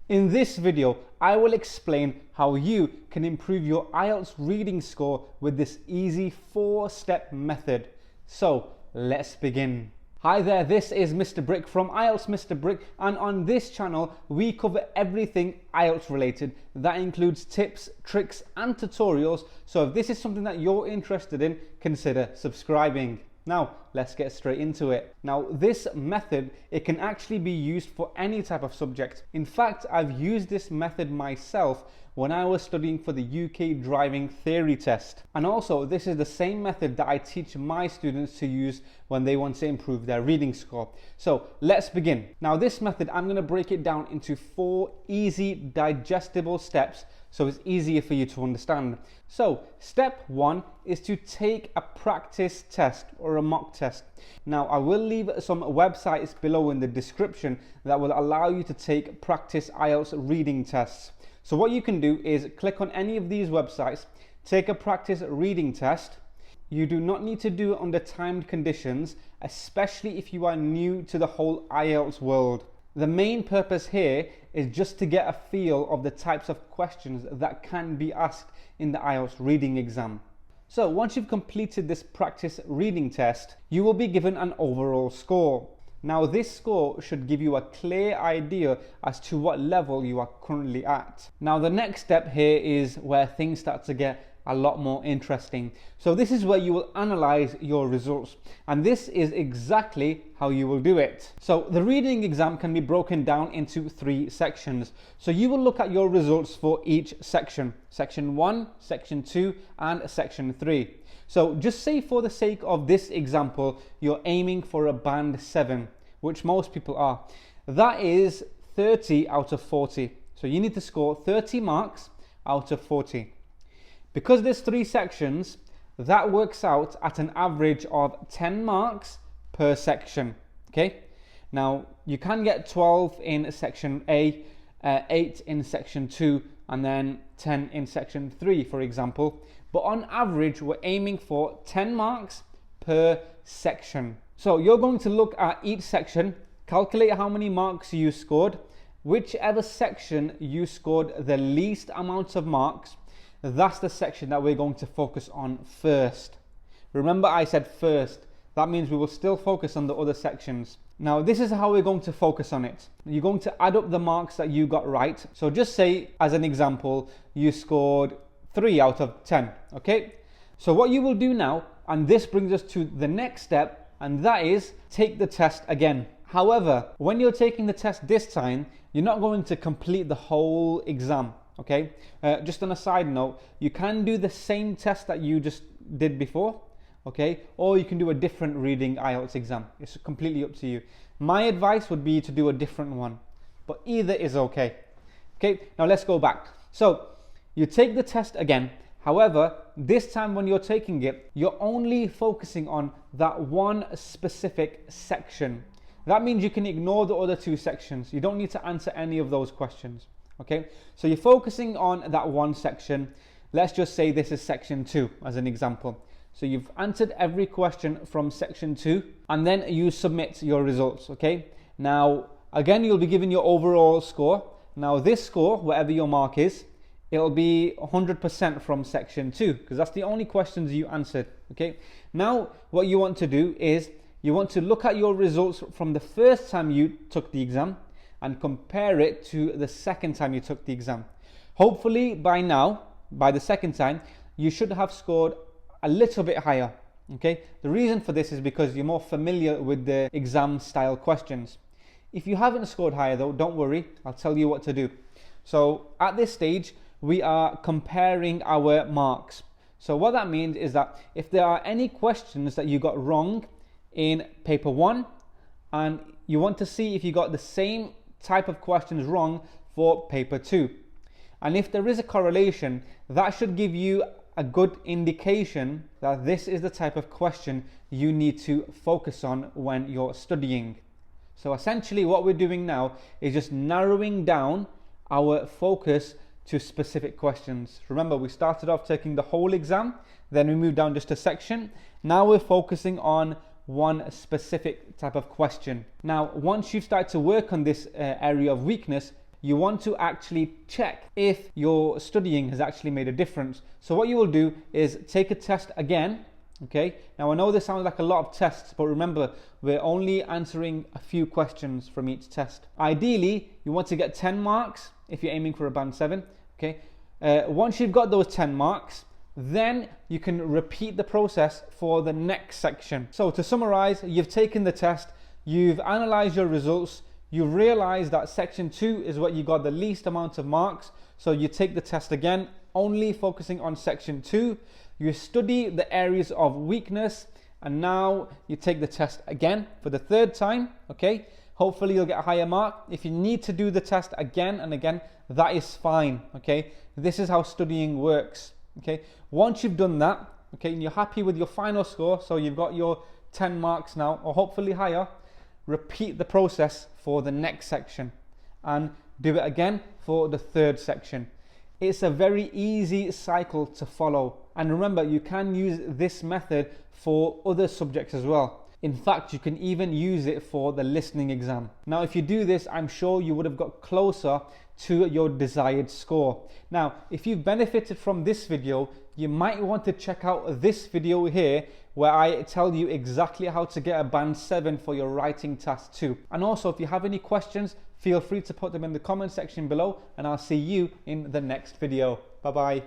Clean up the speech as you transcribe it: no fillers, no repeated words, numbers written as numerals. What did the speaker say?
In this video, I will explain how you can improve your IELTS reading score with this easy 4-step method. So let's begin. Hi there, this is Mr. Brick from IELTS Mr. Brick, and on this channel we cover everything IELTS related. That includes tips, tricks and tutorials. So if this is something that you're interested in, consider subscribing. Now, let's get straight into it. Now, this method, it can actually be used for any type of subject. In fact, I've used this method myself when I was studying for the UK driving theory test. And also, this is the same method that I teach my students to use when they want to improve their reading score. So let's begin. Now, this method, I'm going to break it down into 4 easy, digestible steps so it's easier for you to understand. So step 1 is to take a practice test or a mock test. Now, I will leave some websites below in the description that will allow you to take practice IELTS reading tests. So what you can do is click on any of these websites, take a practice reading test. You do not need to do it under timed conditions, especially if you are new to the whole IELTS world. The main purpose here is just to get a feel of the types of questions that can be asked in the IELTS reading exam. So once you've completed this practice reading test, you will be given an overall score. Now, this score should give you a clear idea as to what level you are currently at. Now, the next step here is where things start to get a lot more interesting. So this is where you will analyze your results, and this is exactly how you will do it. So the reading exam can be broken down into 3 sections. So you will look at your results for each section. Section 1, Section 2 and Section 3. So just say for the sake of this example, you're aiming for a band 7, which most people are. That is 30 out of 40. So you need to score 30 marks out of 40. Because there's 3 sections, that works out at an average of 10 marks per section. Okay. Now you can get 12 in section A, 8 in section 2, and then 10 in section 3, for example. But on average, we're aiming for 10 marks per section. So you're going to look at each section, calculate how many marks you scored. Whichever section you scored the least amount of marks, that's the section that we're going to focus on first. Remember, I said first. That means we will still focus on the other sections. Now, this is how we're going to focus on it. You're going to add up the marks that you got right. So just say, as an example, you scored 3 out of 10, okay? So what you will do now, and this brings us to the next step, and that is take the test again. However, when you're taking the test this time, you're not going to complete the whole exam, okay? Just on a side note, you can do the same test that you just did before, okay? Or you can do a different reading IELTS exam. It's completely up to you. My advice would be to do a different one, but either is okay. Okay, now let's go back. So you take the test again. However, this time when you're taking it, you're only focusing on that one specific section. That means you can ignore the other 2 sections. You don't need to answer any of those questions. Okay, so you're focusing on that one section. Let's just say this is section 2 as an example. So you've answered every question from section 2, and then you submit your results. Okay, now again, you'll be given your overall score. Now this score, whatever your mark is, it'll be 100% from section 2, because that's the only questions you answered. Okay, now what you want to do is you want to look at your results from the first time you took the exam and compare it to the second time you took the exam. Hopefully by now, by the second time, you should have scored a little bit higher. Okay, the reason for this is because you're more familiar with the exam style questions. If you haven't scored higher though, don't worry, I'll tell you what to do. So at this stage, we are comparing our marks. So what that means is that if there are any questions that you got wrong in paper 1, and you want to see if you got the same type of questions wrong for paper 2. And if there is a correlation, that should give you a good indication that this is the type of question you need to focus on when you're studying. So essentially what we're doing now is just narrowing down our focus to specific questions. Remember, we started off taking the whole exam, then we moved down just a section. Now we're focusing on one specific type of question. Now, once you've started to work on this area of weakness, you want to actually check if your studying has actually made a difference. So what you will do is take a test again. Okay, now I know this sounds like a lot of tests, but remember, we're only answering a few questions from each test. Ideally, you want to get 10 marks if you're aiming for a band 7. Okay, once you've got those 10 marks, then you can repeat the process for the next section. So to summarize, you've taken the test, you've analyzed your results, you realize that section 2 is what you got the least amount of marks, so you take the test again, only focusing on section 2. You study the areas of weakness, and now you take the test again for the 3rd time. Okay, hopefully you'll get a higher mark. If you need to do the test again and again, that is fine. Okay, this is how studying works. Okay, once you've done that, okay, and you're happy with your final score, so you've got your 10 marks now, or hopefully higher, repeat the process for the next section and do it again for the 3rd section. It's a very easy cycle to follow, and remember, you can use this method for other subjects as well. In fact, you can even use it for the listening exam. Now, if you do this, I'm sure you would have got closer to your desired score. Now, if you've benefited from this video, you might want to check out this video here, where I tell you exactly how to get a band 7 for your writing task 2. And also, if you have any questions, feel free to put them in the comment section below, and I'll see you in the next video. Bye bye.